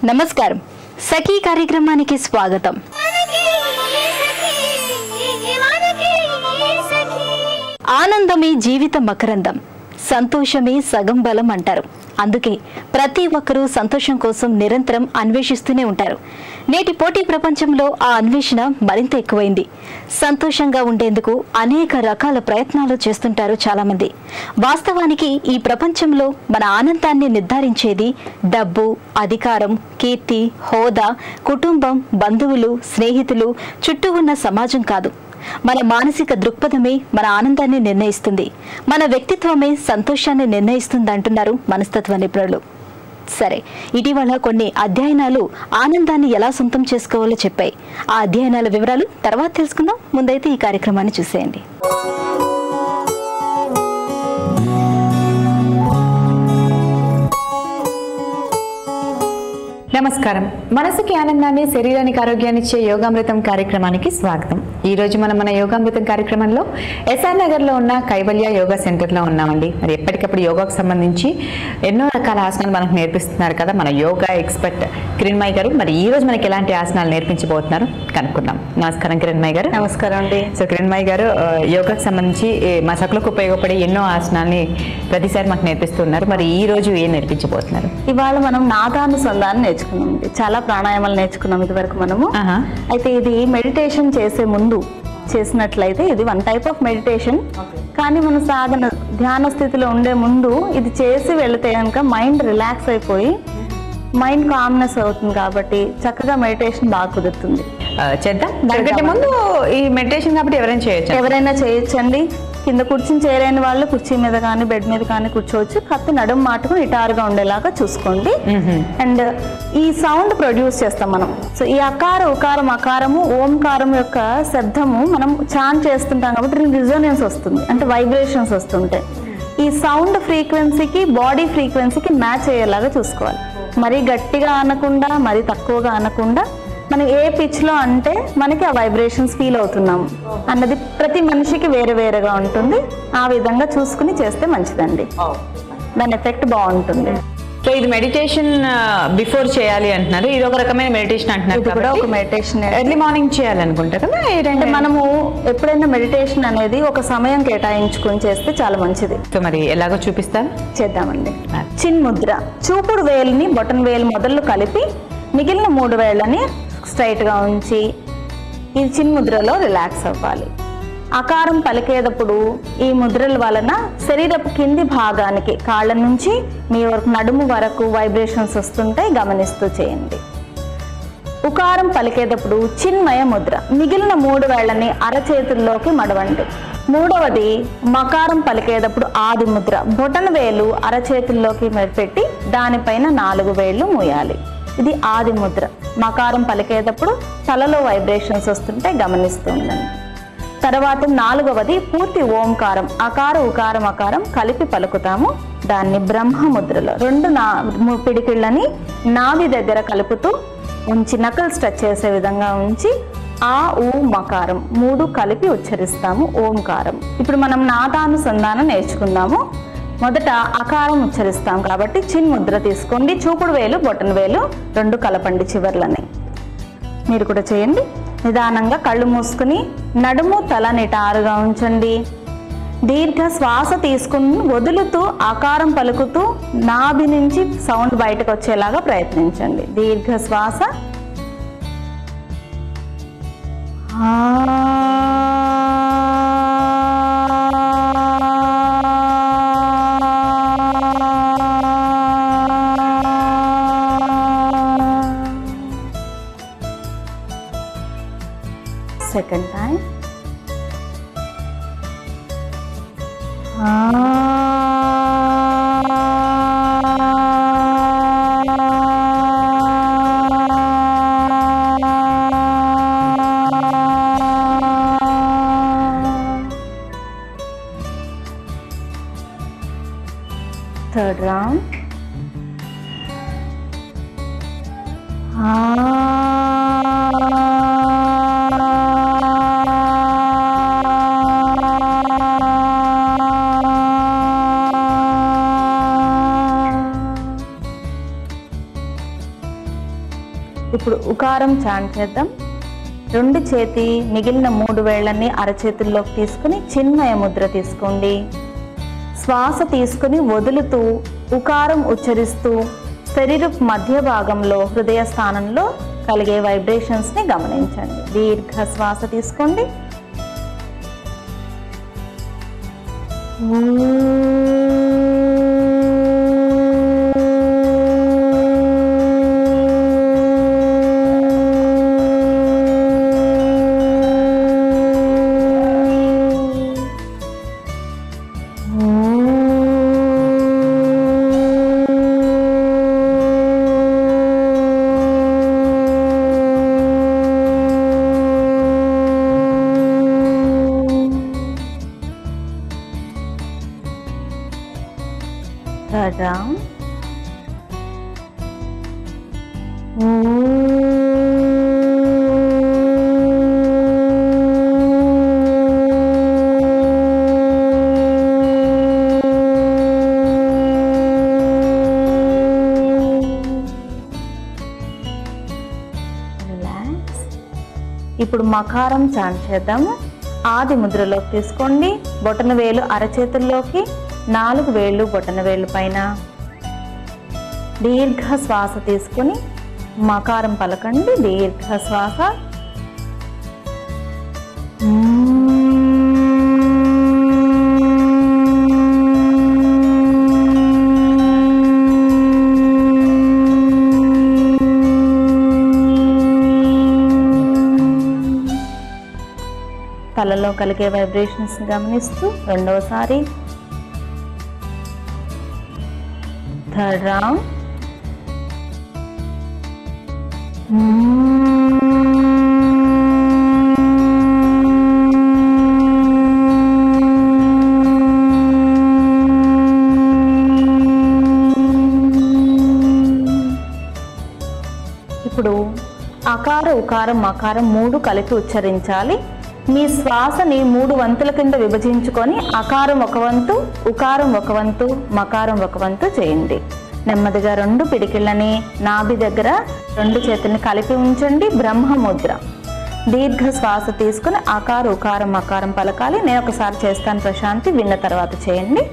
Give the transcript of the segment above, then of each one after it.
నమస్కారం. సఖీ కార్యక్రమానికి స్వాగతం. ఆనందమే జీవిత మకరందం, సంతోషమే సగం బలం అంటారు. అందుకే ప్రతి ఒక్కరూ సంతోషం కోసం నిరంతరం అన్వేషిస్తూనే ఉంటారు. నేటి పోటీ ప్రపంచంలో ఆ అన్వేషణ మరింత ఎక్కువైంది. సంతోషంగా ఉండేందుకు అనేక రకాల ప్రయత్నాలు చేస్తుంటారు చాలామంది. వాస్తవానికి ఈ ప్రపంచంలో మన ఆనందాన్ని నిర్ధారించేది డబ్బు, అధికారం, కీర్తి, హోదా, కుటుంబం, బంధువులు, స్నేహితులు, చుట్టూ ఉన్న సమాజం కాదు. మన మానసిక దృక్పథమే మన ఆనందాన్ని నిర్ణయిస్తుంది. మన వ్యక్తిత్వమే సంతోషాన్ని నిర్ణయిస్తుంది అంటున్నారు మనస్తత్వ నిపుణులు. సరే, ఇటీవల కొన్ని అధ్యయనాలు ఆనందాన్ని ఎలా సొంతం చేసుకోవాలో చెప్పాయి. ఆ అధ్యయనాల వివరాలు తర్వాత తెలుసుకుందాం. ముందైతే ఈ కార్యక్రమాన్ని చూసేయండి. నమస్కారం. మనసుకి ఆనందాన్ని, శరీరానికి ఆరోగ్యాన్ని ఇచ్చే యోగామృతం కార్యక్రమానికి స్వాగతం. ఈ రోజు మన యోగామృతం కార్యక్రమంలో ఎస్ఆర్ నగర్ లో ఉన్న కైవల్య యోగా సెంటర్ లో ఉన్నామండి. మరి ఎప్పటికప్పుడు యోగాకు సంబంధించి ఎన్నో రకాల ఆసనాలు మనకు నేర్పిస్తున్నారు కదా మన యోగా ఎక్స్పర్ట్ కిరణ్మయి గారు. మరి ఈ రోజు మనకి ఎలాంటి ఆసనాలు నేర్పించబోతున్నారు కనుక్కుందాం. నమస్కారం కిరణ్మయి గారు. నమస్కారం అండి. సో కిరణ్మయి గారు, యోగాకు సంబంధించి మా సకులకు ఉపయోగపడే ఎన్నో ఆసనాల్ని ప్రతిసారి మాకు నేర్పిస్తున్నారు. మరి ఈ రోజు ఏం నేర్పించబోతున్నారు? ఇవాళ మనం నాదానుసంధానం నేర్చుకున్నాం. చాలా ప్రాణాయామాలు నేర్చుకున్నాం ఇది వరకు మనము. అయితే ఇది మెడిటేషన్ చేసే ముందు చేసినట్లయితే ఇది వన్ టైప్ ఆఫ్ మెడిటేషన్. కానీ మన సాధన ధ్యాన స్థితిలో ఉండే ముందు ఇది చేసి వెళితే కనుక మైండ్ రిలాక్స్ అయిపోయి మైండ్ కామ్నెస్ అవుతుంది. కాబట్టి చక్కగా మెడిటేషన్ బాగా కుదురుతుంది. చేద్దాం. దానికంటే ముందు ఈ మెడిటేషన్ కాబట్టి ఎవరైనా చేయొచ్చండి. కింద కూర్చుని చేయలేని వాళ్ళు కుర్చీ మీద కానీ బెడ్ మీద కానీ కూర్చోవచ్చు. కత్తి నడుము మాటకు నిటారుగా ఉండేలాగా చూసుకోండి. అండ్ ఈ సౌండ్ ప్రొడ్యూస్ చేస్తాం మనం. సో ఈ అకార ఉకారం అకారము ఓంకారం యొక్క శబ్దము మనం చాంట్ చేస్తుంటాం కాబట్టి రిజోనెన్స్ వస్తుంది, అంటే వైబ్రేషన్స్ వస్తుంటాయి. ఈ సౌండ్ ఫ్రీక్వెన్సీకి బాడీ ఫ్రీక్వెన్సీకి మ్యాచ్ అయ్యేలాగా చూసుకోవాలి. మరీ గట్టిగా అనకుండా మరీ తక్కువగా అనకుండా మనం ఏ పిచ్ లో అంటే మనకి ఆ వైబ్రేషన్స్ ఫీల్ అవుతున్నాము అన్నది ప్రతి మనిషికి వేరే వేరేగా ఉంటుంది. ఆ విధంగా చూసుకుని చేస్తే మంచిదండి. దాని ఎఫెక్ట్ బాగుంటుంది. సో ఇది మెడిటేషన్ బిఫోర్ చేయాలి అంటున్నారు. ఇది ఒక రకమైన మెడిటేషన్ అంటున్నారు. ఇది కూడా ఒక మెడిటేషన్. ఎర్లీ మార్నింగ్ చేయాలనుకుంటారు కదా. అంటే మనము ఎప్పుడైనా మెడిటేషన్ అనేది ఒక సమయం కేటాయించుకొని చేస్తే చాలా మంచిది. సో మరి ఎలాగో చూపిస్తాను, చేద్దామండి. చిన్ ముద్ర. చూపుడు వేలుని బొటన్ వేలు మొదలు కలిపి మిగిలిన 3 వేళ్ళని స్ట్రైట్ గా ఉంచి ఈ చిన్ ముద్రలో రిలాక్స్ అవ్వాలి. అకారం పలికేటప్పుడు ఈ ముద్రల వలన శరీరపు కింది భాగానికి కాళ్ళ నుంచి మీ వరకు నడుము వరకు వైబ్రేషన్స్ వస్తుంటాయి, గమనిస్తూ చేయండి. ఉకారం పలికేటప్పుడు చిన్మయ ముద్ర. మిగిలిన 3 వేళ్ళని అరచేతుల్లోకి మడవండి. మూడవది మకారం పలికేటప్పుడు ఆది ముద్ర. బొటన వేలు అరచేతుల్లోకి పెట్టి దానిపైన 4 వేళ్ళు మూయాలి. ఇది ఆది ముద్ర. మకారం పలికేటప్పుడు తలలో వైబ్రేషన్స్ వస్తుంటే గమనిస్తూ ఉండండి. తర్వాత 4వది పూర్తి ఓంకారం. అకార ఉకారం అకారం కలిపి పలుకుతాము. దాన్ని బ్రహ్మ ముద్రలో 2 పిడికిళ్ళని నాభి దగ్గర కలుపుతూ ఉంచి నకల్ స్ట్రెచ్ చేసే విధంగా ఉంచి ఆ ఊ మకారం 3 కలిపి ఉచ్చరిస్తాము ఓంకారం. ఇప్పుడు మనం నాదానుసంధానం నేర్చుకుందాము. మొదట అకారం ఉచ్చరిస్తాం కాబట్టి చిన్ ముద్ర తీసుకోండి. చూపుడు వేలు బొటన వేలు 2 కలపండి చివర్లని. మీరు కూడా చేయండి. నిదానంగా కళ్ళు మూసుకుని నడుము తల నిటారుగా ఉంచండి. దీర్ఘ శ్వాస తీసుకుని వదులుతూ ఆకారం పలుకుతూ నాభి నుంచి సౌండ్ బయటకు వచ్చేలాగా ప్రయత్నించండి. దీర్ఘ శ్వాస. Second time. Third round. ఇప్పుడు ఉకారం చాంట్ చేద్దాం. 2 చేతి మిగిలిన 3 వేళ్ళని అరచేతుల్లోకి తీసుకుని చిన్మయ ముద్ర తీసుకోండి. శ్వాస తీసుకుని వదులుతూ ఉకారం ఉచ్చరిస్తూ శరీరపు మధ్య భాగంలో హృదయ స్థానంలో కలిగే వైబ్రేషన్స్ని గమనించండి. దీర్ఘ శ్వాస తీసుకోండి. Third round. Relax. ఇప్పుడు మకారం చాంట్ చేద్దాము. ఆది ముద్రలోకి తీసుకోండి. బొటన వేలు అరచేతుల్లోకి, 4 వేళ్ళు బొటన వేళ్ళు పైన. దీర్ఘ శ్వాస తీసుకుని మకారం పలకండి. దీర్ఘ శ్వాస. తలలో కలిగే వైబ్రేషన్స్ గమనిస్తూ రెండవసారి. Third round. ఇప్పుడు అకార ఉకారం మకారం 3 కలిపి ఉచ్చరించాలి. మీ శ్వాసని 3 వంతుల కింద విభజించుకొని అకారం 1 వంతు, ఉకారం 1 వంతు, మకారం 1 వంతు చేయండి. నెమ్మదిగా 2 పిడికిళ్ళని నాభి దగ్గర 2 చేతుల్ని కలిపి ఉంచండి. బ్రహ్మముద్ర. దీర్ఘ శ్వాస తీసుకుని అకార ఉకారం మకారం పలకాలి. నేను ఒకసారి చేస్తాను, ప్రశాంతి విన్న తర్వాత చేయండి.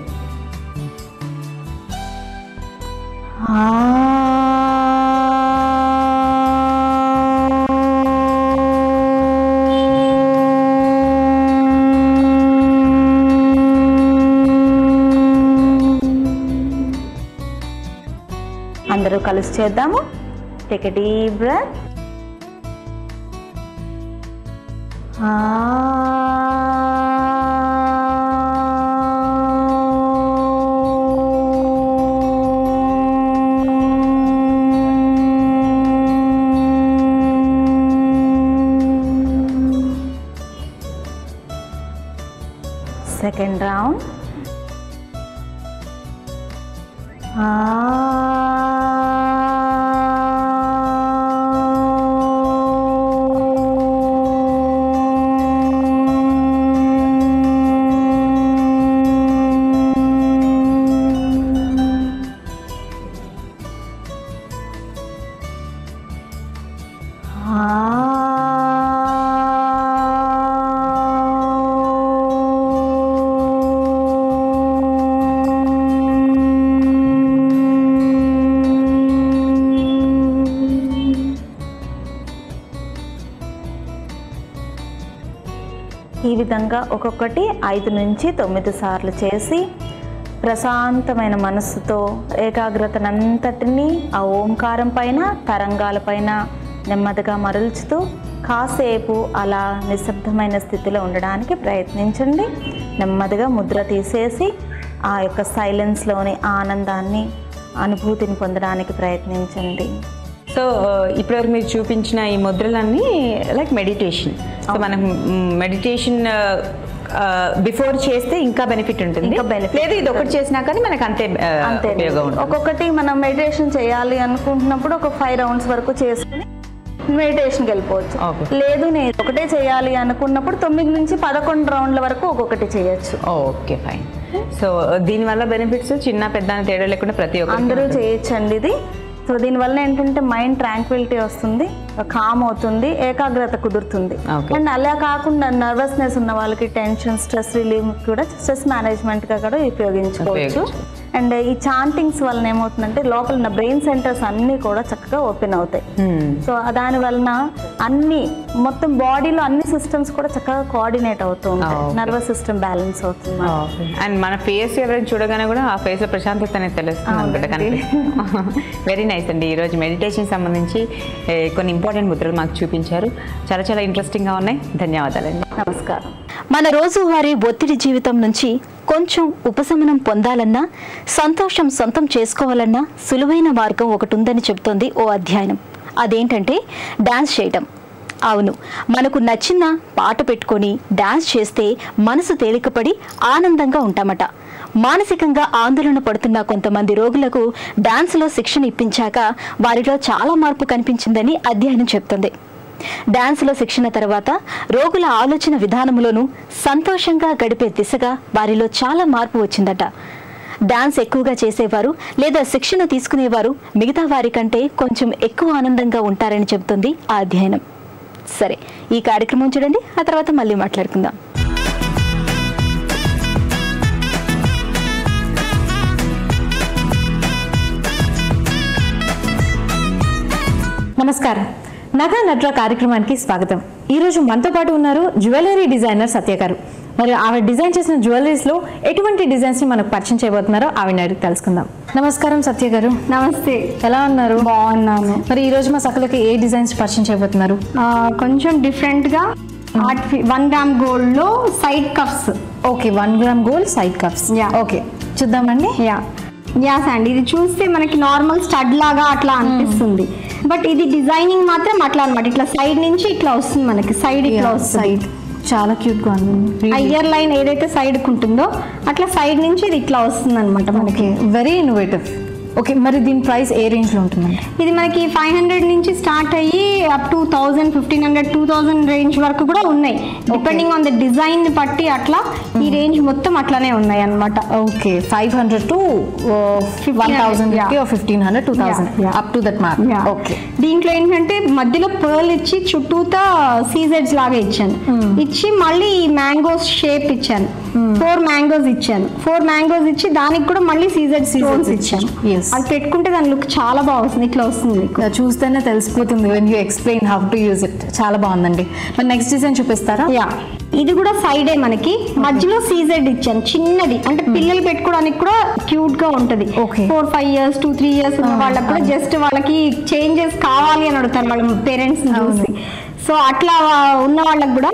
అందరూ కలిసి చేద్దాము. Take a deep breath. Second round. ఈ విధంగా ఒక్కొక్కటి 5 నుంచి 9 సార్లు చేసి ప్రశాంతమైన మనస్సుతో ఏకాగ్రతనంతటినీ ఆ ఓంకారం పైన, తరంగాల పైన నెమ్మదిగా మరల్చుతూ కాసేపు అలా నిశ్శబ్దమైన స్థితిలో ఉండడానికి ప్రయత్నించండి. నెమ్మదిగా ముద్ర తీసేసి ఆ యొక్క సైలెన్స్లోని ఆనందాన్ని, అనుభూతిని పొందడానికి ప్రయత్నించండి. సో ఇప్పటివరకు మీరు చూపించిన ఈ ముద్రలన్నీ లైక్ మెడిటేషన్. సో మనం మెడిటేషన్ బిఫోర్ చేస్తే ఇంకా బెనిఫిట్ ఉంటుంది, లేదు ఇది ఒకటి చేసినా కానీ మనకు అంతే ఉపయోగం ఉంటుంది. ఒక్కొక్కటి మనం మెడిటేషన్ చేయాలి అనుకుంటున్నప్పుడు ఒక 5 రౌండ్స్ వరకు చేసుకుని మెడిటేషన్కి వెళ్ళిపోవచ్చు. లేదు నేను ఒకటే చేయాలి అనుకున్నప్పుడు 9 నుంచి 11 రౌండ్ల వరకు ఒక్కొక్కటి చేయొచ్చు. Okay fine. సో దీనివల్ల బెనిఫిట్స్ చిన్న పెద్ద తేడా లేకుండా ప్రతి ఒక్కరు అందరూ చేయొచ్చండి. ఇది సో దీనివల్ల ఏంటంటే మైండ్ ట్రాంక్విలిటీ వస్తుంది, కామ్ అవుతుంది, ఏకాగ్రత కుదురుతుంది. అండ్ అలా కాకుండా నర్వస్నెస్ ఉన్న వాళ్ళకి టెన్షన్, స్ట్రెస్ రిలీవ్ కూడా, స్ట్రెస్ మేనేజ్మెంట్ గా కూడా ఉపయోగించుకోవచ్చు. అండ్ ఈ చాంటింగ్స్ వలన ఏమవుతుందంటే లోపల ఉన్న బ్రెయిన్ సెంటర్స్ అన్ని కూడా చక్కగా ఓపెన్ అవుతాయి. సో దాని వలన అన్ని మొత్తం బాడీలో అన్ని సిస్టమ్స్ కూడా చక్కగా కోఆర్డినేట్ అవుతూ ఉంటాయి, నర్వస్ సిస్టమ్ బ్యాలెన్స్ అవుతుంది. అండ్ మన ఫేస్ ఎవరైనా చూడగానే కూడా ఆ ఫేస్ లో ప్రశాంతత అనేది తెలుస్తుంది అనుకుంటా. వెరీ నైస్ అండి. ఈరోజు మెడిటేషన్ సంబంధించి కొన్ని ఇంపార్టెంట్ ముద్రలు మాకు చూపించారు. చాలా చాలా ఇంట్రెస్టింగ్ గా ఉన్నాయి. ధన్యవాదాలండి. నమస్కారం. మన రోజువారీ ఒత్తిడి జీవితం నుంచి కొంచెం ఉపశమనం పొందాలన్నా, సంతోషం సొంతం చేసుకోవాలన్నా సులువైన మార్గం ఒకటి ఉందని చెబుతోంది ఓ అధ్యయనం. అదేంటంటే డాన్స్ చేయడం. అవును, మనకు నచ్చిన పాట పెట్టుకొని డాన్స్ చేస్తే మనసు తేలికపడి ఆనందంగా ఉంటామట. మానసికంగా ఆందోళన పడుతున్న కొంతమంది రోగులకు డాన్స్లో శిక్షణ ఇప్పించాక వారిలో చాలా మార్పు కనిపించిందని అధ్యయనం చెబుతుంది. డాన్స్లో శిక్షణ తర్వాత రోగుల ఆలోచన విధానంలోనూ సంతోషంగా గడిపే దిశగా వారిలో చాలా మార్పు వచ్చిందట. డాన్స్ ఎక్కువగా చేసేవారు లేదా శిక్షణ తీసుకునేవారు మిగతా వారి కంటే కొంచెం ఎక్కువ ఆనందంగా ఉంటారని చెబుతుంది ఆ అధ్యయనం. సరే, ఈ కార్యక్రమం చూడండి, ఆ తర్వాత మళ్ళీ మాట్లాడుకుందాం. నమస్కారం. నగా నట్రా కార్యక్రమానికి స్వాగతం. ఈరోజు మనతో పాటు ఉన్నారు జ్యువెలరీ డిజైనర్ సత్య గారు. మరి ఆవిడ డిజైన్ చేసిన జ్యువెలరీస్ లో ఎటువంటి డిజైన్స్ ని మనకు పరిచయం చేయబోతున్నారో ఆవిడ అడిగి తెలుసుకుందాం. నమస్కారం సత్య గారు. నమస్తే. ఎలా ఉన్నారు? బాగున్నాను. మరి ఈ రోజు మా సకలకి ఏ డిజైన్స్ పరిచయం చేయబోతున్నారు? కొంచెం డిఫరెంట్ గా 1 గ్రామ్ గోల్డ్ లో side cups. Okay, 1 gram gold side cups. Okay, చూద్దామండి. యాస్ అండి. ఇది చూస్తే మనకి నార్మల్ స్టడ్ లాగా అట్లా అనిపిస్తుంది, బట్ ఇది డిజైనింగ్ మాత్రం అట్లా అన్నమాట. ఇట్లా సైడ్ నుంచి ఇట్లా వస్తుంది, మనకి సైడ్ ఇట్లా వస్తుంది. చాలా క్యూట్ గా ఉంది. ఇయర్ లైన్ ఏదైతే సైడ్ ఉంటుందో అట్లా సైడ్ నుంచి ఇది ఇట్లా వస్తుంది అనమాట మనకి. Very innovative. ఓకే, మరి దీని ప్రైస్ ఏ రేంజ్ లో ఉంటుందండి? ఇది మనకి 500 నుంచి స్టార్ట్ అయ్యి అప్ టు 1000, 1500, 2000 రేంజ్ వరకు కూడా ఉన్నాయి. డిపెండింగ్ ఆన్ ద డిజైన్ ని బట్టి అట్లా ఈ రేంజ్ మొత్తం అట్లానే ఉన్నాయి అన్నమాట. Okay, 500 to 1000, 1500, 2000 up to that mark. Okay, దీంట్లో ఏంటంటే మధ్యలో పర్ల్ ఇచ్చి చుట్టూతా సీజెడ్స్ లాగా ఇచ్చాను. ఇచ్చి మళ్ళీ ఈ మ్యాంగోస్ షేప్ ఇచ్చాను. 4 మ్యాంగోస్ ఇచ్చాను. 4 మ్యాంగోస్ ఇచ్చి దానికి కూడా మళ్ళీ సీజెడ్ స్టోన్స్ ఇచ్చాను. అది పెట్టుకుంటే దాని లుక్ చాలా బాగుంది. ఇట్లా వస్తుంది, చూస్తేనే తెలిసిపోతుంది when you explain how to use it. చాలా బాగుందండి. మరి నెక్స్ట్ డిజైన్ చూపిస్తారా? ఇది కూడా సైడే మనకి మధ్యలో సీజెడ్ ఇచ్చాను, చిన్నది. అంటే పిల్లలు పెట్టుకోవడానికి కూడా క్యూట్ గా ఉంటది. 4-5 years 2-3 years ఉన్న వాళ్ళకి కూడా జస్ట్ వాళ్ళకి చేంజెస్ కావాలి అని అడుగుతారు వాళ్ళ పేరెంట్స్ చూసి. సో అట్లా ఉన్న వాళ్ళకి కూడా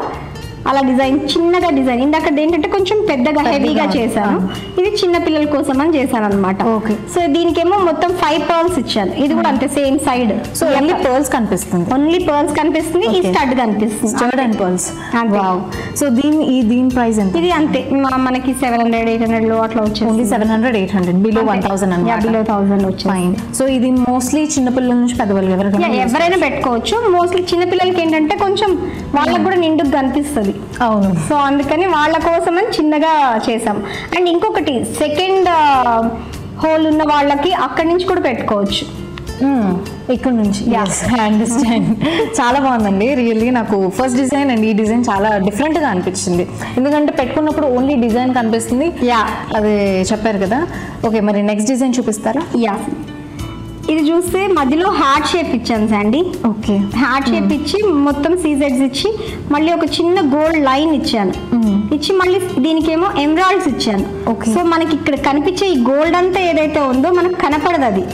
అలా డిజైన్, చిన్నగా డిజైన్. ఇందాక ఏంటంటే కొంచెం పెద్దగా హెవీగా చేశాను, ఇది చిన్న పిల్లల కోసం అని చేశాను అనమాట. ఓకే, సో దీనికేమో మొత్తం 5 పర్ల్స్ ఇచ్చాను. ఇది కూడా అంతే, same side. So only pearls కనిపిస్తుంది, ఓన్లీ పర్ల్స్ కనిపిస్తుంది. ఈ స్టడ్ కనిపిస్తుంది, stud and pearls. Wow. So దీని ప్రైస్ ఎంత? ఇది అంతే మనకి 700, 800 లో అట్లా వచ్చేది. ఓన్లీ 700, 800, బిలో 1000 అన్నమాట. బిలో 1000 వచ్చేది. సో ఇది మోస్ట్లీ చిన్న పిల్లల నుంచి పెద్దవాళ్ళు ఎవరైనా పెట్టుకోవచ్చు. మోస్ట్లీ చిన్న పిల్లలకి ఏంటంటే కొంచెం వాళ్ళకి కూడా నిండుగా కనిపిస్తుంది. అవును, సో అందుకని వాళ్ళ కోసం అని చిన్నగా చేసాం. అండ్ ఇంకొకటి, సెకండ్ హోల్ ఉన్న వాళ్ళకి అక్కడి నుంచి కూడా పెట్టుకోవచ్చు, ఇక్కడ నుంచి. అండర్స్టాండ్. చాలా బాగుందండి. రియల్లీ నాకు ఫస్ట్ డిజైన్ అండ్ ఈ డిజైన్ చాలా డిఫరెంట్ గా అనిపించింది. ఎందుకంటే పెట్టుకున్నప్పుడు ఓన్లీ డిజైన్ కనిపిస్తుంది. అది చెప్పారు కదా. ఓకే, మరి నెక్స్ట్ డిజైన్ చూపిస్తారా? ఇది చూస్తే మధ్యలో హార్ట్ షేప్ ఇచ్చాను సండి. ఓకే, హార్ట్ షేప్ ఇచ్చి మొత్తం సీజెడ్స్ ఇచ్చి మళ్ళీ ఒక చిన్న గోల్డ్ లైన్ ఇచ్చాను. ఇచ్చి మళ్ళీ దీనికేమో ఎమరాల్డ్స్ ఇచ్చాను. సో మనకి ఇక్కడ కనిపించే ఈ గోల్డ్ అంతా ఏదైతే ఉందో మనకు కనపడదు అది.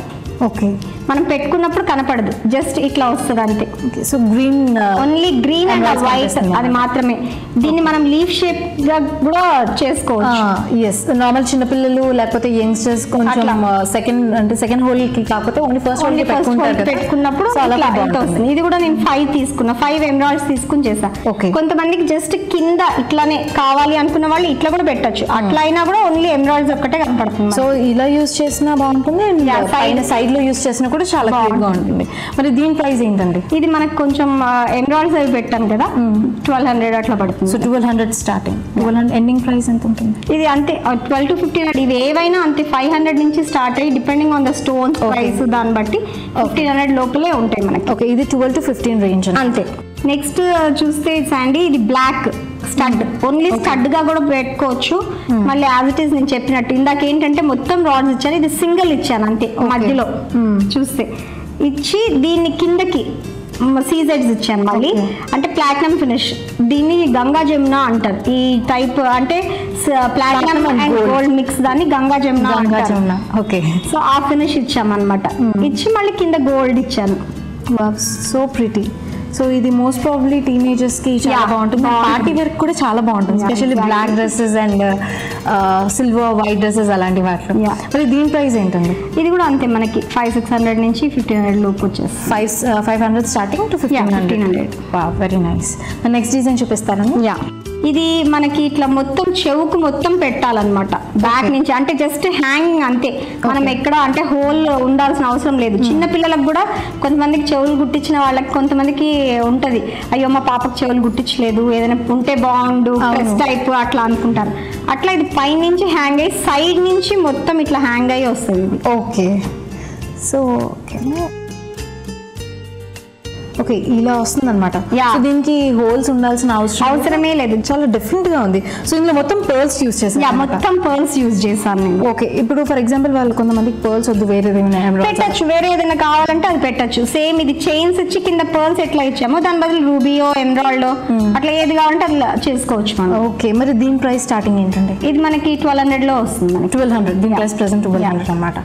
ఓకే, మనం పెట్టుకున్నప్పుడు కనపడదు, జస్ట్ ఇట్లా వస్తుంది అంతే. So green, only green and white, అది మాత్రమే. దీన్ని మనం లీఫ్ షేప్ గా కూడా చేసుకోవచ్చు. ఎస్, నార్మల్ చిన్నపిల్లలు లేకపోతే యంగ్స్టర్స్ కొంచెం సెకండ్ హోల్ కి కాకపోతే ఓన్లీ ఫస్ట్ హోల్ పెట్టుకున్నప్పుడు వస్తుంది. ఇది కూడా నేను 5 తీసుకున్నా, 5 ఎమరాల్డ్స్ తీసుకుని చేసా. కొంతమందికి జస్ట్ కింద ఇట్లానే కావాలి అనుకున్న వాళ్ళు ఇట్లా కూడా పెట్టచ్చు. అట్లా అయినా కూడా ఓన్లీ ఎమరాల్డ్స్ ఒక్కటే కనపడుతుంది. సో ఇలా యూజ్ చేసినా బాగుంటుంది, సైడ్ లో యూజ్ చేసినా కూడా చాలా క్యూట్ గా ఉంటుంది. మరి దీని ప్రైస్ ఏంటండి? ఇది మనకు కొంచెం ఎమరాల్డ్స్ అవి పెట్టాను కదా, 1200 అట్లా పడుతుంది. సో 1200 స్టార్టింగ్, 1200 ఎండింగ్ ప్రైస్ ఎంత ఉంటుంది? ఇది అంతే 12 to 1500. ఇవి ఏవైనా అంతే 500 నుంచి స్టార్ట్ అయ్యి depending on the stones price దాన్ని బట్టి 1500 లోపలే ఉంటాయి మనకి. ఓకే, ఇది 12 to 15 రేంజ్ అంతే. నెక్స్ట్ చూస్తే శాండీ, ఇది బ్లాక్ స్టడ్, ఓన్లీ స్టడ్ గా కూడా పెట్టుకోవచ్చు. మళ్ళీ యాజ్ ఇట్ ఈస్ నేను చెప్పినట్టు ఇందాక ఏంటంటే మొత్తం రాడ్స్ ఇచ్చాను, ఇది సింగిల్ ఇచ్చాను అంతే. మధ్యలో చూస్తే ఇచ్చి దీన్ని కిందకి సీజెడ్స్ ఇచ్చాను మళ్ళీ, అంటే ప్లాటినం ఫినిష్. దీన్ని గంగా జమున అంటారు ఈ టైప్, అంటే ప్లాటినం అండ్ గోల్డ్ మిక్స్, దాన్ని గంగా జమున అంటారు. ఓకే, సో ఆ ఫినిష్ ఇచ్చామన్నమాట. ఇచ్చి మళ్ళీ కింద గోల్డ్ ఇచ్చాను. So pretty. సో ఇది మోస్ట్ ప్రాబబ్లీ టీనేజర్స్ కి చాలా బాగుంటుంది. పార్టీ వేర్ కూడా చాలా బాగుంటుంది, especially black dresses and silver white dresses అలాంటి వాటిలో. మరి దీని ప్రైస్ ఏంటండి? ఇది కూడా అంతే మనకి 500-600 నుంచి 1500 లోపు వచ్చేసి 500 starting to 1500. Very nice. Next design చూపిస్తారండి. ఇది మనకి ఇట్లా మొత్తం చెవుకు మొత్తం పెట్టాలన్నమాట బ్యాక్ నుంచి, అంటే జస్ట్ హ్యాంగింగ్ అంతే. మనం ఎక్కడ అంటే హోల్ ఉండాల్సిన అవసరం లేదు. చిన్న పిల్లలకు కూడా కొంతమందికి చెవులు గుట్టించిన వాళ్ళకి కొంతమందికి ఉంటది, అయ్యో మా పాపకు చెవులు గుట్టించలేదు, ఏదైనా ఉంటే బాగుండు ప్రెస్ టైప్ అట్లా అనుకుంటారు. అట్లా ఇది పై నుంచి హ్యాంగ్ అయ్యి సైడ్ నుంచి మొత్తం ఇట్లా హ్యాంగ్ అయ్యి వస్తుంది. ఓకే, సో ఓకే ఇలా వస్తుంది అనమాట. దీనికి హోల్స్ ఉండాల్సిన అవసరమే లేదు, చాలా డిఫరెంట్ గా ఉంది. సో ఇందులో మొత్తం పర్ల్స్ యూజ్ చేశాను, మొత్తం పర్ల్స్ యూజ్ చేశాను నేను. ఓకే, ఇప్పుడు ఫర్ ఎగ్జాంపుల్ వాళ్ళు కొంతమందికి పర్ల్స్ వద్దు, వేరే పెట్టచ్చు, వేరే ఏదైనా కావాలంటే అది పెట్టచ్చు. సేమ్ ఇది చైన్స్ ఇచ్చి కింద పర్ల్స్ ఎట్లా ఇచ్చామో దాని బదులు రూబీయో ఎమరాల్డో అట్లా ఏది కావాలంటే అట్లా చేసుకోవచ్చు మనం. ఓకే, మరి దీని ప్రైస్ స్టార్టింగ్ ఏంటంటే? ఇది మనకి 1200 లో వస్తుంది. 1200, దీని ప్రైస్ ప్రెసెంట్ 1200 అన్నమాట.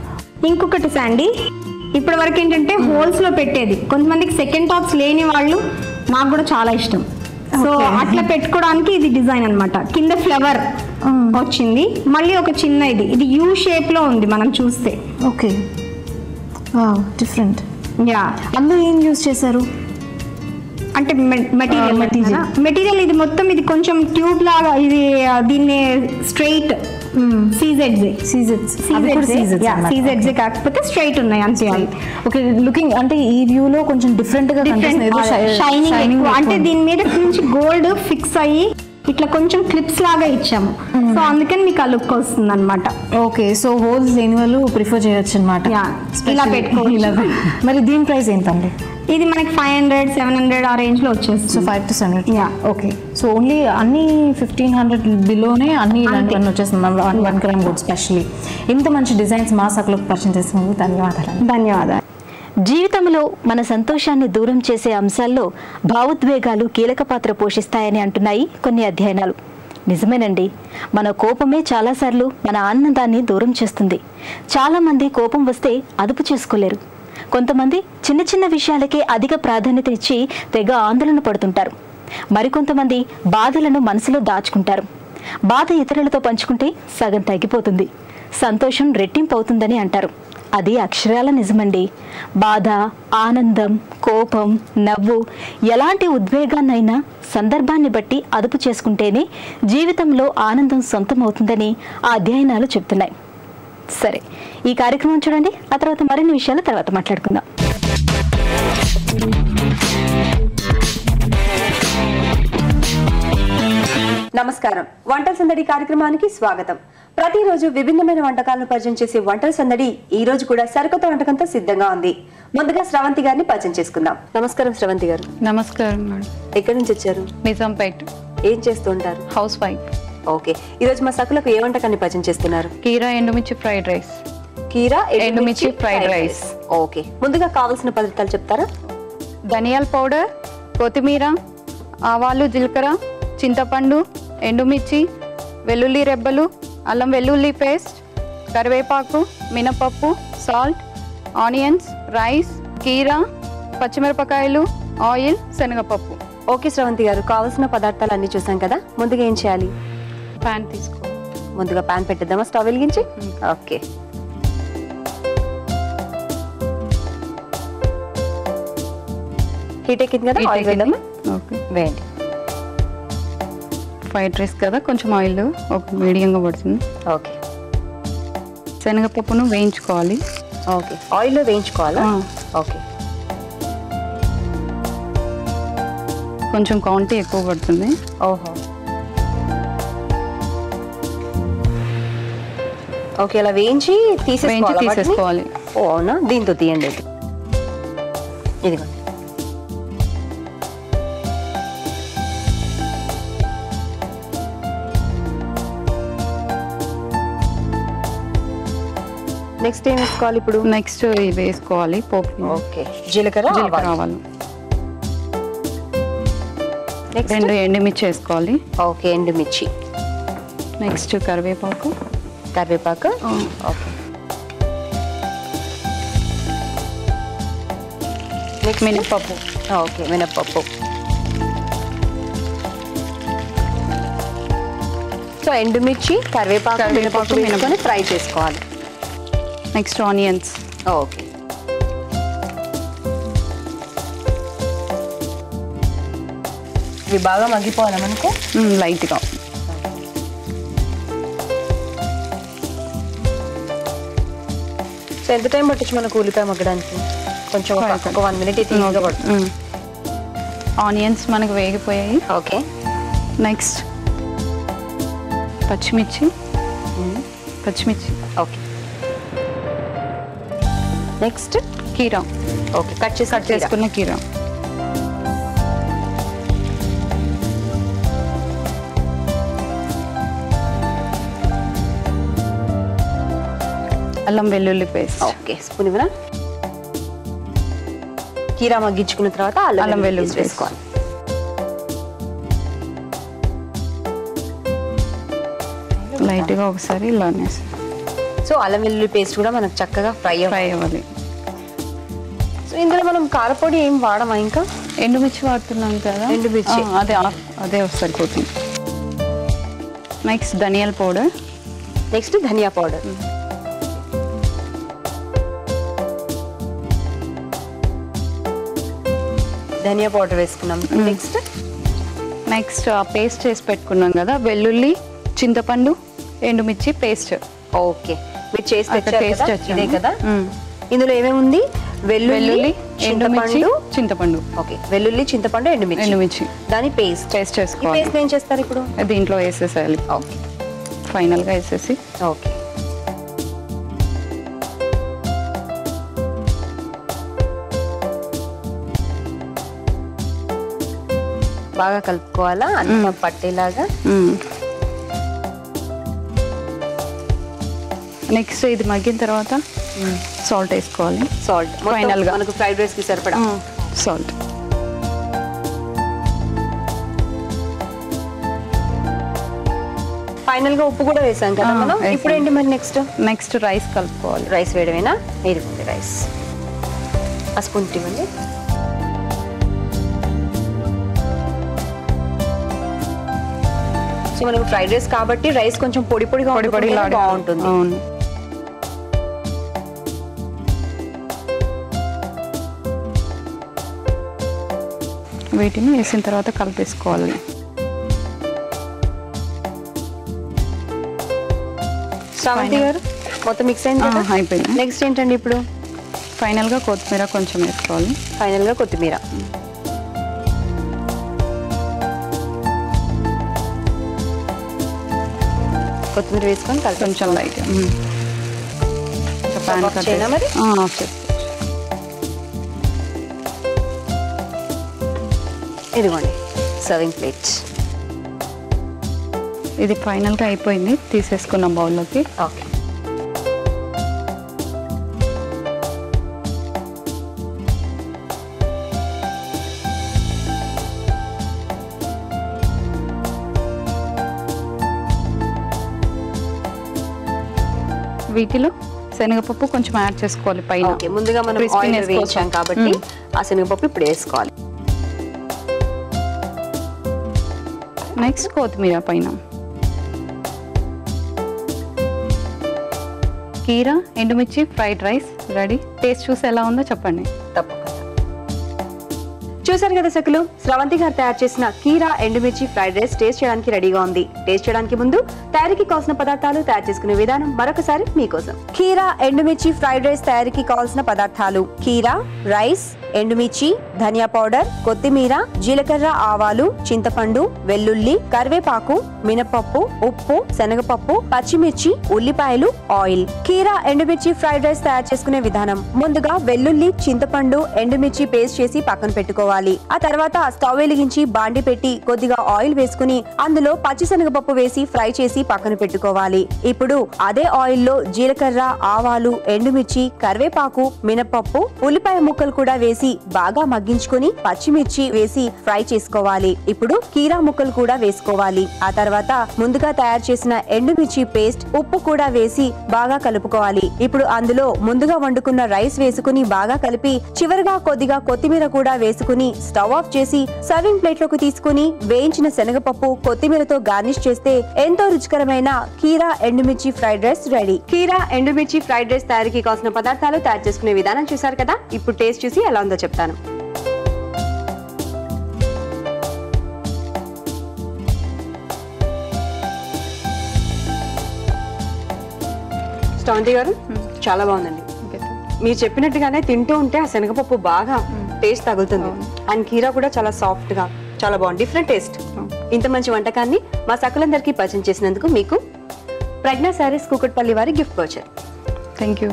ఇంకొకటి శాండీ, ఇప్పటి వరకు ఏంటంటే హోల్స్ లో పెట్టేది, కొంతమందికి సెకండ్ టాప్స్ లేని వాళ్ళు, నాకు కూడా చాలా ఇష్టం. సో అట్లా పెట్టుకోవడానికి ఇది డిజైన్ అన్నమాట. కింద ఫ్లవర్ వచ్చింది, మళ్ళీ ఒక చిన్న ఇది యూ షేప్ లో ఉంది మనం చూస్తే. Okay, different. అందులో ఏం యూజ్ చేశారు అంటే మెటీరియల్ ఇది మొత్తం, ఇది కొంచెం ట్యూబ్ లాగా, ఇది దీన్ని స్ట్రైట్ సీజెడ్స్ కాకపోతే స్ట్రైట్ ఉన్నాయి అంతే. ఓకే, లుకింగ్ అంటే ఈ వ్యూ లో కొంచెం డిఫరెంట్ గా షైనింగ్, అంటే దీని మీద నుంచి గోల్డ్ ఫిక్స్ అయ్యి ఇట్లా కొంచెం క్లిప్స్ లాగా ఇచ్చాము. సో అందుకని మీకు ఆ లుక్ వస్తుంది అనమాట. ఓకే, సో హోల్స్ లేని వాళ్ళు ప్రిఫర్ చేయొచ్చు అనమాట, ఇలా పెట్టుకోవచ్చు. మరి దీని ప్రైస్ ఏంటండి? ఇది మనకి 500-700 ఆ రేంజ్ లో వచ్చేస్తుంది. So 5 to 700. Okay, so only అన్ని 1500 బిలోనే అన్ని ఇలాంటివన్నీ వచ్చేస్తుంది 1 గ్రామ్ గోల్డ్ స్పెషల్లీ. ఇంత మంచి డిజైన్స్ మా సకులకు పరిచయం చేసినందుకు ధన్యవాదాలు. జీవితంలో మన సంతోషాన్ని దూరం చేసే అంశాల్లో భావోద్వేగాలు కీలక పాత్ర పోషిస్తాయని అంటున్నాయి కొన్ని అధ్యయనాలు. నిజమేనండి, మన కోపమే చాలాసార్లు మన ఆనందాన్ని దూరం చేస్తుంది. చాలామంది కోపం వస్తే అదుపు చేసుకోలేరు. కొంతమంది చిన్న చిన్న విషయాలకే అధిక ప్రాధాన్యత ఇచ్చి తెగ ఆందోళన పడుతుంటారు. మరికొంతమంది బాధలను మనసులో దాచుకుంటారు. బాధ ఇతరులతో పంచుకుంటే సగం తగ్గిపోతుంది, సంతోషం రెట్టింపు అవుతుందని అంటారు. అది అక్షరాల నిజమండి. బాధ, ఆనందం, కోపం, నవ్వు, ఎలాంటి ఉద్వేగాన్నైనా సందర్భాన్ని బట్టి అదుపు చేసుకుంటేనే జీవితంలో ఆనందం సొంతం అవుతుందని ఆ అధ్యయనాలు చెప్తున్నాయి. సరే, ఈ కార్యక్రమం చూడండి, ఆ తర్వాత మరిన్ని విషయాలు తర్వాత మాట్లాడుకుందాం. నమస్కారం. వంటల సందడి కార్యక్రమానికి స్వాగతం. ప్రతిరోజు విభిన్నమైన వంటకాలను పరిచయం చేసే వంటల సందడి ఈ రోజు కూడా సరికొత్త వంటకంతో సిద్ధంగా ఉంది. ముందుగా శ్రవంతి గారిని పరిచయం చేసుకుందాం. నమస్కారం శ్రవంతి గారు. నమస్కారం మేడం. ఎక్కడి నుంచి వచ్చారు? నిజాంపేట్. ఏం చేస్తూ ఉంటారు? House wife. ఓకే, ఈ రోజు మా సకులకు ఏ వంటకాన్ని పరిచయం చేస్తున్నారు? కీరా ఎండుమిర్చి ఫ్రైడ్ రైస్. కీరా ఎండుమిర్చి ఫ్రైడ్ రైస్. ఓకే, ముందుగా కావాల్సిన పదార్థాలు చెప్తారా? ధనియాల పౌడర్, కొత్తిమీర, ఆవాలు, జీలకర్ర, చింతపండు, ఎండుమిర్చి, వెల్లుల్లి రెబ్బలు, అల్లం వెల్లుల్లి పేస్ట్, కరివేపాకు, మినపప్పు, సాల్ట్, ఆనియన్స్, రైస్, కీరా, పచ్చిమిరపకాయలు, ఆయిల్, శనగపప్పు. ఓకే శ్రవంతి గారు, కావాల్సిన పదార్థాలు అన్ని చూసాం కదా, ముందుగా ఏం చేయాలి? ప్యాన్ తీసుకో. ముందుగా ప్యాన్ పెట్టేద్దామా స్టవ్ వెలిగించి? ఓకే, హీట్ ఎక్కింది కదా, ఆయిల్ వేద్దామా? ఓకే, వేయండి. ఫ్రైడ్ రైస్ కదా, కొంచెం ఆయిల్ ఒక మీడియంగా పడుతుంది. ఓకే, శనగపప్పును వేయించుకోవాలి. ఓకే, ఆయిల్లో వేయించుకోవాలా? ఆ. ఓకే. కొంచెం క్వాంటిటీ ఎక్కువ పడుతుంది. ఓహో, ఓకే, అలా వేయించి తీసేసుకోవాలి. ఓ అవునా, దీంతో తీయండి అయితే. ఇదిగోండి. నెక్స్ట్ ఏం వేసుకోవాలి ఇప్పుడు? నెక్స్ట్ ఇవి వేసుకోవాలి పోపు. ఓకే, జీలకర్ర ఆవాలు. నెక్స్ట్ 2 ఎండుమిర్చి వేసుకోవాలి. ఓకే, ఎండుమిర్చి. నెక్స్ట్ కరివేపాకు. ఓకే. నెక్స్ట్ మినపప్పు. ఓకే, మినపప్పు. సో ఎండుమిర్చి, కరివేపాకు, మినపప్పు వేసుకొని ఫ్రై చేసుకోవాలి. Next onions. ఓకే. ఇవి బాగా మగ్గిపోవాలి మనకు. లైట్గా. సో ఎంత టైం పట్టచ్చు మనకు ఉల్లిపాయ మగ్గడానికి? కొంచెం ఒక 1 minute ఈజీగా పడుతుంది. ఆనియన్స్ మనకు వేగిపోయాయి. ఓకే. నెక్స్ట్ పచ్చిమిర్చి. ఓకే. నెక్స్ట్ కీరా. ఓకే, కట్ చేసుకున్న కీరా. అల్లం వెల్లుల్లి పేస్ట్. ఓకే, స్పూన్ ఇవ్వనా? కీరా మగ్గించుకున్న తర్వాత అల్లం వెల్లుల్లి వేసుకోవాలి. లైట్గా ఒకసారి ఇలా సో అల్లం వెల్లుల్లి పేస్ట్ కూడా మనకు చక్కగా ఫ్రై అవ్వాలి. సో ఇందులో మనం కారపొడి ఏం వాడమా? ఇంకా ఎండుమిర్చి వాడుతున్నాం కదా. ఎండుమిర్చి. అదే ఒకసారి కొట్టి. నెక్స్ట్ ధనియాల పౌడర్. నెక్స్ట్ ధనియా పౌడర్. ధనియా పౌడర్ వేసుకున్నాం. నెక్స్ట్ పేస్ట్ చేసి పెట్టుకున్నాం కదా, వెల్లుల్లి, చింతపండు, ఎండుమిర్చి పేస్ట్. ఓకే, మీరు చేసి తెచ్చారు ఇదే కదా. మ్మ్. ఇందులో ఏమేమి ఉంది? వెల్లుల్లి, ఎండుమిర్చి, చింతపండు. ఓకే, వెల్లుల్లి, చింతపండు, ఎండుమిర్చి. దాని పేస్ట్ చేసుకోవాలి. పేస్ట్ ఏం చేస్తారు ఇప్పుడు? దీంట్లో వేసేసేయాలి. ఓకే, ఫైనల్గా వేసేసి. ఓకే. బాగా కలుపుకోవాలా అంతా పట్టేలాగా. నెక్స్ట్ ఇది మగ్గిన తర్వాత సాల్ట్ వేసుకోవాలి. సాల్ట్ ఫైనల్ గా మనకు ఫ్రైడ్ రైస్ కి సరిపడా సాల్ట్. ఫైనల్ గా ఉప్పు కూడా వేసాం కదా మనం. ఇప్పుడు ఏంటి మరి నెక్స్ట్ రైస్ కలుపుకోవాలి. రైస్ వేయడమేనా? ఇదిగోండి రైస్. ఆ స్పూన్ ఇవ్వండి. సో మనకు ఫ్రైడ్ రైస్ కాబట్టి రైస్ కొంచెం పొడి పొడిగా బాగుంటుంది. అవును. వీటిని వేసిన తర్వాత కలిపేసుకోవాలి. శ్రావంతి గారు మొత్తం మిక్స్ అయింది కదా? అయిపోయింది. నెక్స్ట్ ఏంటండి ఇప్పుడు? ఫైనల్గా కొత్తిమీర కొంచెం వేసుకోవాలి. ఫైనల్గా కొత్తిమీర. కొత్తిమీర వేసుకొని కలిపి కొంచెం లైట్ మరి ఇదిగోండి సర్వింగ్ ప్లేట్. ఇది ఫైనల్గా అయిపోయింది, తీసేసుకున్నాం బౌల్లోకి. ఓకే. వీటిలో శనగపప్పు కొంచెం యాడ్ చేసుకోవాలి పైన. ముందుగా మనం ఆయిల్ వేయించాం కాబట్టి ఆ శనగపప్పు ఇప్పుడు వేసుకోవాలి. నెక్స్ట్ కొత్తిమీర పైన. కీరా, ఎండుమిర్చి, ఫ్రైడ్ రైస్ రెడీ. టేస్ట్ చూసి ఎలా ఉందో చెప్పండి. తప్పకుండా. చూసారు కదా సకులు, స్రవంతి గారు తయారు చేసిన కీరా ఎండుమిర్చి ఫ్రైడ్ రైస్ టేస్ట్ చేయడానికి రెడీగా ఉంది. టేస్ట్ చేయడానికి ముందు తయారీకి కావాల్సిన పదార్థాలు, తయారు చేసుకునే విధానం మరొకసారి మీకోసం. కీరా ఎండుమిర్చి ఫ్రైడ్ రైస్ తయారీకి కావాల్సిన పదార్థాలు: కీరా, రైస్, ఎండుమిర్చి, ధనియా పౌడర్, కొత్తిమీర, జీలకర్ర, ఆవాలు, చింతపండు, వెల్లుల్లి, కరివేపాకు, మినపప్పు, ఉప్పు, శనగపప్పు, పచ్చిమిర్చి, ఉల్లిపాయలు, ఆయిల్. కీరా ఎండుమిర్చి ఫ్రైడ్ రైస్ తయారు చేసుకునే విధానం: ముందుగా వెల్లుల్లి, చింతపండు, ఎండుమిర్చి పేస్ట్ చేసి పక్కన పెట్టుకోవాలి. ఆ తర్వాత స్టవ్ వెలిగించి బాండి పెట్టి కొద్దిగా ఆయిల్ వేసుకుని అందులో పచ్చిశనగపప్పు వేసి ఫ్రై చేసి పక్కన పెట్టుకోవాలి. ఇప్పుడు అదే ఆయిల్ లో జీలకర్ర, ఆవాలు, ఎండుమిర్చి, కరివేపాకు, మినపప్పు, ఉల్లిపాయ ముక్కలు కూడా వేసి బాగా మగ్గించుకుని పచ్చిమిర్చి వేసి ఫ్రై చేసుకోవాలి. ఇప్పుడు కీరా ముక్కలు కూడా వేసుకోవాలి. ఆ తర్వాత ముందుగా తయారు చేసిన ఎండుమిర్చి పేస్ట్, ఉప్పు కూడా వేసి బాగా కలుపుకోవాలి. ఇప్పుడు అందులో ముందుగా వండుకున్న రైస్ వేసుకుని బాగా కలిపి చివరిగా కొద్దిగా కొత్తిమీర కూడా వేసుకుని స్టవ్ ఆఫ్ చేసి సర్వింగ్ ప్లేట్ లోకి తీసుకుని వేయించిన శనగపప్పు, కొత్తిమీరతో గార్నిష్ చేస్తే ఎంతో రుచికరమైన కీరా ఎండుమిర్చి ఫ్రైడ్ రైస్ రెడీ. కీరా ఎండుమిర్చి ఫ్రైడ్ రైస్ తయారీకి కావాల్సిన పదార్థాలు, తయారు చేసుకునే విధానం చూసారు కదా. ఇప్పుడు టేస్ట్ చూసి ఎలా ఉందో చెప్తాను. స్రవంతి గారు, చాలా బాగుందండి. మీరు చెప్పినట్టుగానే తింటూ ఉంటే ఆ శనగపప్పు బాగా టేస్ట్ తగులుతుంది. అండ్ కీరా కూడా చాలా సాఫ్ట్ గా చాలా బాగుంది. Different taste. ఇంత మంచి వంటకాన్ని మా సకులందరికీ పరిచయం చేసినందుకు మీకు ప్రజ్ఞా సారీస్ కూకట్పల్లి వారి గిఫ్ట్ వోచర్. Thank you.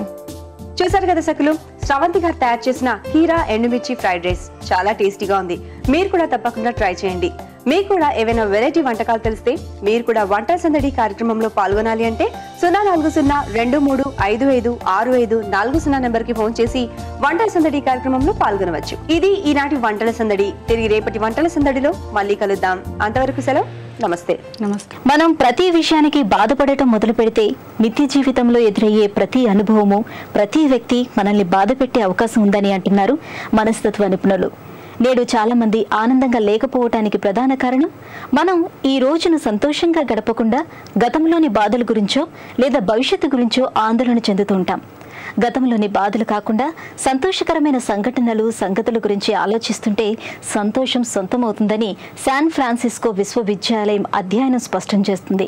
చూసారు కదా సకులు, స్రవంతి గారు తయారు చేసిన కీరా ఎండుమిర్చి ఫ్రైడ్ రైస్ చాలా టేస్టీగా ఉంది. మీరు కూడా తప్పకుండా ట్రై చేయండి. మీకు కూడా ఏవైనా వెరైటీ వంటకాలు తెలిస్తే మీరు కూడా వంటల సందడి కార్యక్రమంలో పాల్గొనాలి అంటే 040-2355-6540 నెంబర్ కి ఫోన్ చేసి వంటల సందడి కార్యక్రమంలో పాల్గొనవచ్చు. ఇది ఈనాటి వంటల సందడి. తిరిగి రేపటి వంటల సందడిలో మళ్ళీ కలుద్దాం. అంతవరకు సెలవు. నమస్తే. నమస్తే. మనం ప్రతి విషయానికి బాధపడటం మొదలు పెడితే నిత్య జీవితంలో ఎదురయ్యే ప్రతి అనుభవము, ప్రతి వ్యక్తి మనల్ని బాధ పెట్టే అవకాశం ఉందని అంటున్నారు మనస్తత్వ నిపుణులు. నేడు చాలా మంది ఆనందంగా లేకపోవటానికి ప్రధాన కారణం మనం ఈ రోజును సంతోషంగా గడపకుండా గతంలోని బాధల గురించో లేదా భవిష్యత్తు గురించో ఆందోళన చెందుతూ ఉంటాం. గతంలోని బాధలు కాకుండా సంతోషకరమైన సంఘటనలు, సంగతుల గురించి ఆలోచిస్తుంటే సంతోషం సొంతమవుతుందని శాన్ ఫ్రాన్సిస్కో విశ్వవిద్యాలయం అధ్యయనం స్పష్టం చేస్తుంది.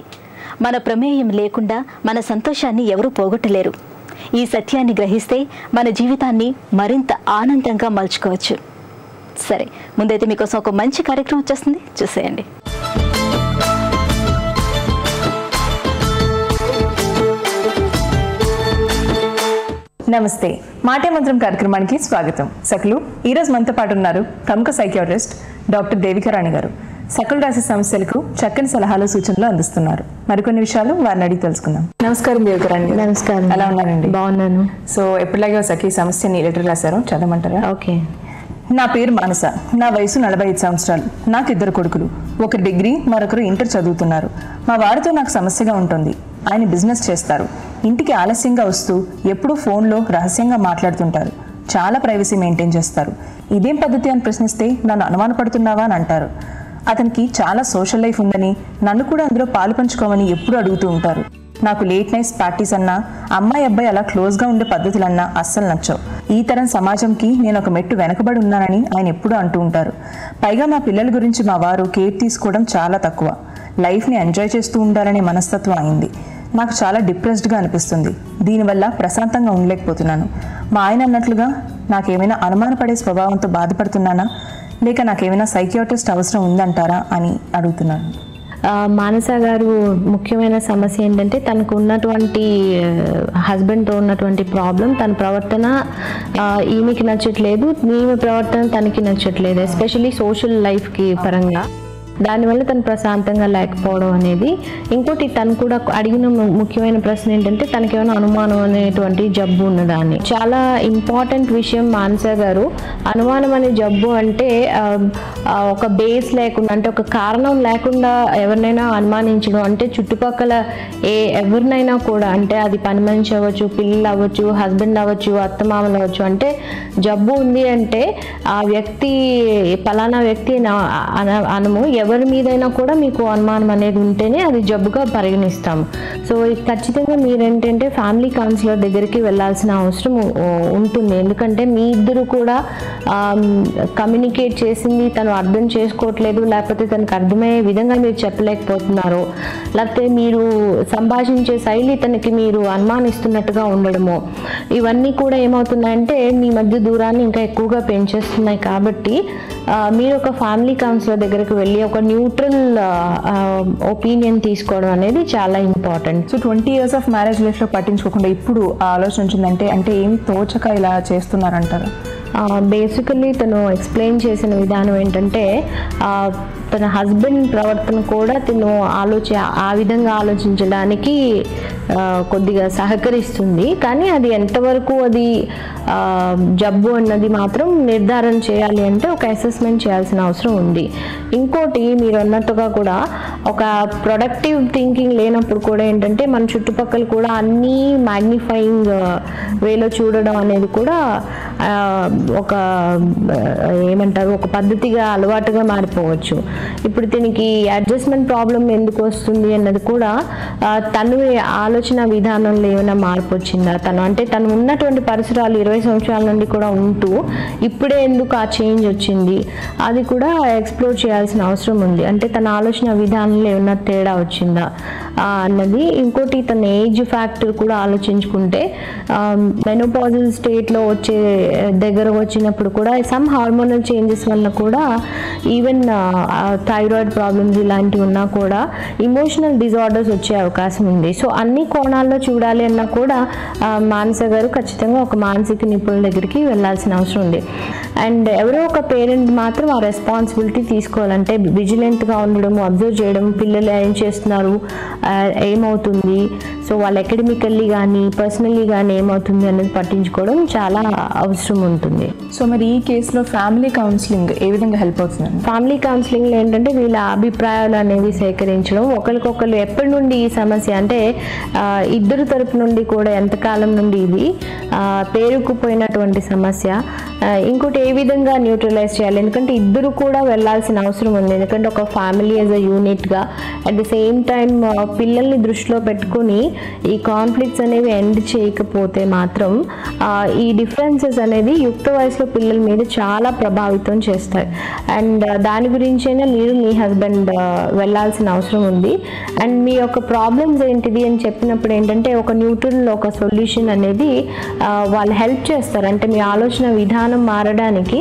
మన ప్రమేయం లేకుండా మన సంతోషాన్ని ఎవరూ పోగొట్టలేరు. ఈ సత్యాన్ని గ్రహిస్తే మన జీవితాన్ని మరింత ఆనందంగా మలుచుకోవచ్చు. సరే, ముందైతే మీకోసం ఒక మంచి కార్యక్రమం వచ్చేస్తుంది, చూసేయండి. నమస్తే, మాటే మంత్రం కార్యక్రమానికి స్వాగతం. సకులు, ఈరోజు మనతో పాటు ఉన్నారు ప్రముఖ సైకియాట్రిస్ట్ డాక్టర్ దేవికారాణి గారు. సకులు రాసే సమస్యలకు చక్కని సలహాలు, సూచనలు అందిస్తున్నారు. మరికొన్ని విషయాలు వారిని అడిగి తెలుసుకుందాం. నమస్కారం దేవికారాణి. నమస్కారం. ఎలా ఉన్నారండి? బాగున్నాను. సో ఎప్పటిలాగే సఖి సమస్యని లెటర్ రాశారు, చదవమంటారా? ఓకే. నా పేరు మానస. నా వయసు 45 సంవత్సరాలు. నాకు 2 కొడుకులు. ఒకరు డిగ్రీ, మరొకరు ఇంటర్ చదువుతున్నారు. మా వారితో నాకు సమస్యగా ఉంటుంది. ఆయన బిజినెస్ చేస్తారు. ఇంటికి ఆలస్యంగా వస్తూ ఎప్పుడూ ఫోన్లో రహస్యంగా మాట్లాడుతుంటారు. చాలా ప్రైవసీ మెయింటైన్ చేస్తారు. ఇదేం పద్ధతి అని ప్రశ్నిస్తే నన్ను అనుమానపడుతున్నావా అని అంటారు. అతనికి చాలా సోషల్ లైఫ్ ఉందని, నన్ను కూడా అందులో పాలు పంచుకోమని ఎప్పుడూ అడుగుతూ ఉంటారు. నాకు లేట్ నైట్స్ పార్టీస్ అన్నా, అమ్మాయి అబ్బాయి అలా క్లోజ్గా ఉండే పద్ధతులన్నా అస్సలు నచ్చవు. ఈ తరం సమాజంకి నేను ఒక మెట్టు వెనకబడి ఉన్నానని ఆయన ఎప్పుడూ అంటూ ఉంటారు. పైగా మా పిల్లల గురించి మా వారు కేర్ తీసుకోవడం చాలా తక్కువ. లైఫ్ని ఎంజాయ్ చేస్తూ ఉండాలనే మనస్తత్వం అయింది. నాకు చాలా డిప్రెస్డ్గా అనిపిస్తుంది. దీనివల్ల ప్రశాంతంగా ఉండలేకపోతున్నాను. మా ఆయన అన్నట్లుగా నాకేమైనా అనుమానపడే స్వభావంతో బాధపడుతున్నానా, లేక నాకేమైనా సైకియాట్రిస్ట్ అవసరం ఉందంటారా అని అడుగుతున్నాను. మానస గారు ముఖ్యమైన సమస్య ఏంటంటే తనకు ఉన్నటువంటి హస్బెండ్తో ఉన్నటువంటి ప్రాబ్లం, తన ప్రవర్తన ఈమెకి నచ్చట్లేదు, ఈమె ప్రవర్తన తనకి నచ్చట్లేదు, ఎస్పెషల్లీ సోషల్ లైఫ్కి పరంగా. దానివల్ల తను ప్రశాంతంగా లేకపోవడం అనేది. ఇంకోటి తను కూడా అడిగిన ముఖ్యమైన ప్రశ్న ఏంటంటే తనకేమైనా అనుమానం అనేటువంటి జబ్బు ఉన్నదా అని. చాలా ఇంపార్టెంట్ విషయం మానస గారు. అనుమానం అనే జబ్బు అంటే ఒక బేస్ లేకుండా, అంటే ఒక కారణం లేకుండా ఎవరినైనా అనుమానించడం. అంటే చుట్టుపక్కల ఎవరినైనా కూడా, అంటే అది పని మనిషి అవ్వచ్చు, పిల్లలు అవ్వచ్చు, హస్బెండ్ అవ్వచ్చు, అత్తమామలు అవ్వచ్చు. అంటే జబ్బు ఉంది అంటే ఆ వ్యక్తి, ఫలానా వ్యక్తి అనము, ఎవరి మీదైనా కూడా మీకు అనుమానం అనేది ఉంటేనే అది జబ్బుగా పరిగణిస్తాము. సో ఖచ్చితంగా మీరేంటంటే ఫ్యామిలీ కౌన్సిలర్ దగ్గరికి వెళ్ళాల్సిన అవసరం ఉంటుంది. ఎందుకంటే మీ ఇద్దరు కూడా కమ్యూనికేట్ చేసింది తను అర్థం చేసుకోవట్లేదు, లేకపోతే తనకు అర్థమయ్యే విధంగా మీరు చెప్పలేకపోతున్నారు, లేకపోతే మీరు సంభాషించే శైలి తనకి మీరు అనుమానిస్తున్నట్టుగా ఉండడము, ఇవన్నీ కూడా ఏమవుతున్నాయంటే మీ మధ్య దూరాన్ని ఇంకా ఎక్కువగా పెంచేస్తున్నాయి. కాబట్టి మీరు ఒక ఫ్యామిలీ కౌన్సిలర్ దగ్గరికి వెళ్ళి ఒక న్యూట్రల్ ఒపీనియన్ తీసుకోవడం అనేది చాలా important. So 20 years of marriage లైఫ్లో పట్టించుకోకుండా ఇప్పుడు ఆ ఆలోచన వచ్చిందంటే అంటే ఏం తోచక ఇలా చేస్తున్నారంటారు? బేసికల్లీ తను ఎక్స్ప్లెయిన్ చేసిన విధానం ఏంటంటే తన హస్బెండ్ ప్రవర్తన కూడా తను ఆ విధంగా ఆలోచించడానికి కొద్దిగా సహకరిస్తుంది. కానీ అది ఎంతవరకు అది జబ్బు అన్నది మాత్రం నిర్ధారణ చేయాలి అంటే ఒక అసెస్మెంట్ చేయాల్సిన అవసరం ఉంది. ఇంకోటి మీరు అన్నట్టుగా కూడా ఒక ప్రొడక్టివ్ థింకింగ్ లేనప్పుడు కూడా ఏంటంటే మన చుట్టుపక్కల కూడా అన్నీ మ్యాగ్నిఫైయింగ్ వేలో చూడడం అనేది కూడా ఒక ఏమంటారు ఒక పద్ధతిగా అలవాటుగా మారిపోవచ్చు. ఇప్పుడు దీనికి అడ్జస్ట్మెంట్ ప్రాబ్లం ఎందుకు వస్తుంది అన్నది కూడా తను ఆలోచన విధానంలో ఏమైనా మార్పు వచ్చిందా, తను ఉన్నటువంటి పరిసరాలు 20 సంవత్సరాల నుండి కూడా ఉంటూ ఇప్పుడే ఎందుకు ఆ చేంజ్ వచ్చింది అది కూడా ఎక్స్ప్లోర్ చేయాల్సిన అవసరం ఉంది. అంటే తన ఆలోచన విధానంలో ఏమైనా తేడా వచ్చిందా అన్నది. ఇంకోటి తన ఏజ్ ఫ్యాక్టర్ కూడా ఆలోచించుకుంటే మెనోపాజల్ స్టేట్లో దగ్గర వచ్చినప్పుడు కూడా సమ్ హార్మోనల్ చేంజెస్ వల్ల కూడా ఈవెన్ థైరాయిడ్ ప్రాబ్లమ్స్ ఇలాంటివి ఉన్నా కూడా ఇమోషనల్ డిజార్డర్స్ వచ్చే అవకాశం ఉంది. సో అన్ని కోణాల్లో చూడాలి అన్నా కూడా మానస గారు ఖచ్చితంగా ఒక మానసిక నిపుణుల దగ్గరికి వెళ్ళాల్సిన అవసరం ఉంది. అండ్ ఎవరో ఒక పేరెంట్ మాత్రం ఆ రెస్పాన్సిబిలిటీ తీసుకోవాలంటే విజిలెంట్గా ఉండడం, అబ్జర్వ్ చేయడం, పిల్లలు ఏం చేస్తున్నారు, ఏమవుతుంది, సో వాళ్ళు అకాడమికల్లీ కానీ పర్సనల్లీ కానీ ఏమవుతుంది అనేది పట్టించుకోవడం చాలా అవసరం ఉంటుంది. సో మరి ఈ కేసులో ఫ్యామిలీ కౌన్సిలింగ్ ఏ విధంగా హెల్ప్ అవుతుంది? ఫ్యామిలీ కౌన్సిలింగ్లో ఏంటంటే వీళ్ళ అభిప్రాయాలు అనేవి సేకరించడం, ఒకరికొకరు ఎప్పటి నుండి ఈ సమస్య అంటే ఇద్దరు తరపు నుండి కూడా ఎంతకాలం నుండి ఇది పేరుకుపోయినటువంటి సమస్య, ఇంకోటి ఏ విధంగా న్యూట్రలైజ్ చేయాలి. ఎందుకంటే ఇద్దరు కూడా వెళ్ళాల్సిన అవసరం ఉంది. ఎందుకంటే ఒక ఫ్యామిలీ యాజ్ అ యూనిట్గా అట్ ద సేమ్ టైం పిల్లల్ని దృష్టిలో పెట్టుకుని ఈ కాన్ఫ్లిక్ట్స్ అనేవి ఎండ్ చేయకపోతే మాత్రం ఈ డిఫరెన్సెస్ అనేది యుక్త వయసులో పిల్లల మీద చాలా ప్రభావితం చేస్తాయి. అండ్ దాని గురించైనా మీరు మీ హస్బెండ్ వెళ్ళాల్సిన అవసరం ఉంది. అండ్ మీ యొక్క ప్రాబ్లమ్స్ ఏంటిది అని చెప్పినప్పుడు ఏంటంటే ఒక న్యూట్రల్ ఒక సొల్యూషన్ అనేది వాళ్ళు హెల్ప్ చేస్తారు. అంటే మీ ఆలోచన విధానం మారడానికి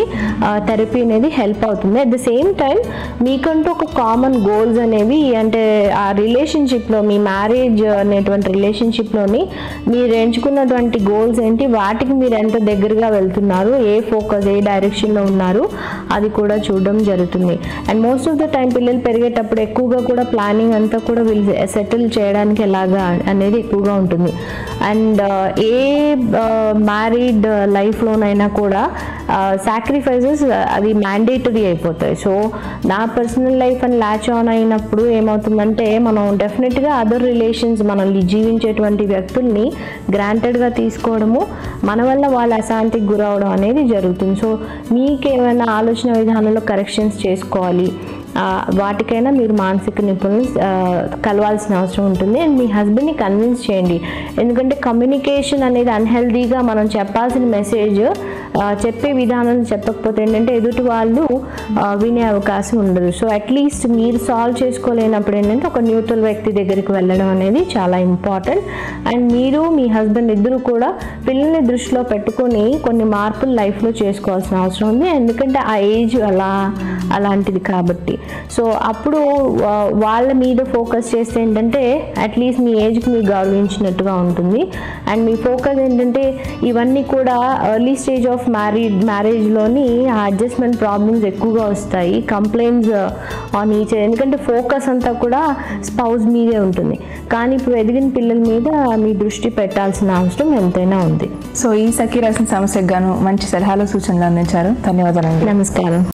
థెరపీ అనేది హెల్ప్ అవుతుంది. అట్ ద సేమ్ టైం మీకంటూ ఒక కామన్ గోల్స్ అనేవి అంటే ఆ రిలేషన్షిప్లో మీ మ్యారేజ్ అనేటువంటి రిలేషన్షిప్లోని మీరు ఎంచుకున్నటువంటి గోల్స్ ఏంటి, వాటికి మీరు ఎంత దగ్గరగా వెళ్తున్నారు, ఏ ఫోకస్ ఏ డైరెక్షన్లో ఉన్నారు అది కూడా చూడడం జరుగుతుంది. And most of the time పిల్లలు పెరిగేటప్పుడు ఎక్కువగా కూడా ప్లానింగ్ అంతా కూడా వీళ్ళు సెటిల్ చేయడానికి ఎలాగా అనేది ఎక్కువగా ఉంటుంది. అండ్ ఏ మ్యారీడ్ లైఫ్లోనైనా కూడా సాక్రిఫైజెస్ అది మ్యాండేటరీ అయిపోతాయి. సో నా పర్సనల్ లైఫ్ అని ల్యాచ్ ఆన్ అయినప్పుడు ఏమవుతుందంటే మనం డెఫినెట్గా అదర్ రిలేషన్స్ మనల్ని జీవించేటువంటి వ్యక్తుల్ని గ్రాంటెడ్గా తీసుకోవడము, మన వల్ల వాళ్ళ అశాంతికి గురవడం అనేది జరుగుతుంది. సో మీకేమైనా ఆలోచన విధానంలో కరెక్షన్స్ చేసుకోవాలి, వాటికైనా మీరు మానసిక నిపుణులు కలవాల్సిన అవసరం ఉంటుంది. అండ్ మీ హస్బెండ్ని కన్విన్స్ చేయండి. ఎందుకంటే కమ్యూనికేషన్ అనేది అన్హెల్దీగా మనం చెప్పాల్సిన మెసేజ్ చెప్పే విధానం చెప్పకపోతే ఏంటంటే ఎదుటి వాళ్ళు వినే అవకాశం ఉండదు. సో అట్లీస్ట్ మీరు సాల్వ్ చేసుకోలేనప్పుడు ఏంటంటే ఒక న్యూట్రల్ వ్యక్తి దగ్గరికి వెళ్ళడం అనేది చాలా ఇంపార్టెంట్. అండ్ మీరు మీ హస్బెండ్ ఇద్దరు కూడా పిల్లల్ని దృష్టిలో పెట్టుకొని కొన్ని మార్పులు లైఫ్లో చేసుకోవాల్సిన అవసరం ఉంది. ఎందుకంటే ఆ ఏజ్ అలాంటిది కాబట్టి. సో అప్పుడు వాళ్ళ మీద ఫోకస్ చేస్తే ఏంటంటే అట్లీస్ట్ మీ ఏజ్కి మీరు గౌరవించినట్టుగా ఉంటుంది. అండ్ మీ ఫోకస్ ఏంటంటే ఇవన్నీ కూడా ఎర్లీ స్టేజ్ ఆఫ్ మ్యారేజ్లోని ఆ అడ్జస్ట్మెంట్ ప్రాబ్లమ్స్ ఎక్కువగా వస్తాయి, కంప్లైంట్స్ ఆన్ ఈచ్. ఎందుకంటే ఫోకస్ అంతా కూడా స్పౌస్ మీదే ఉంటుంది. కానీ ఇప్పుడు ఎదిగిన పిల్లల మీద మీ దృష్టి పెట్టాల్సిన అవసరం ఎంతైనా ఉంది. సో ఈ సఖీ రాసిన సమస్యకు గాను మంచి సలహాలు సూచనలు అందించారు. ధన్యవాదాలు. నమస్కారం.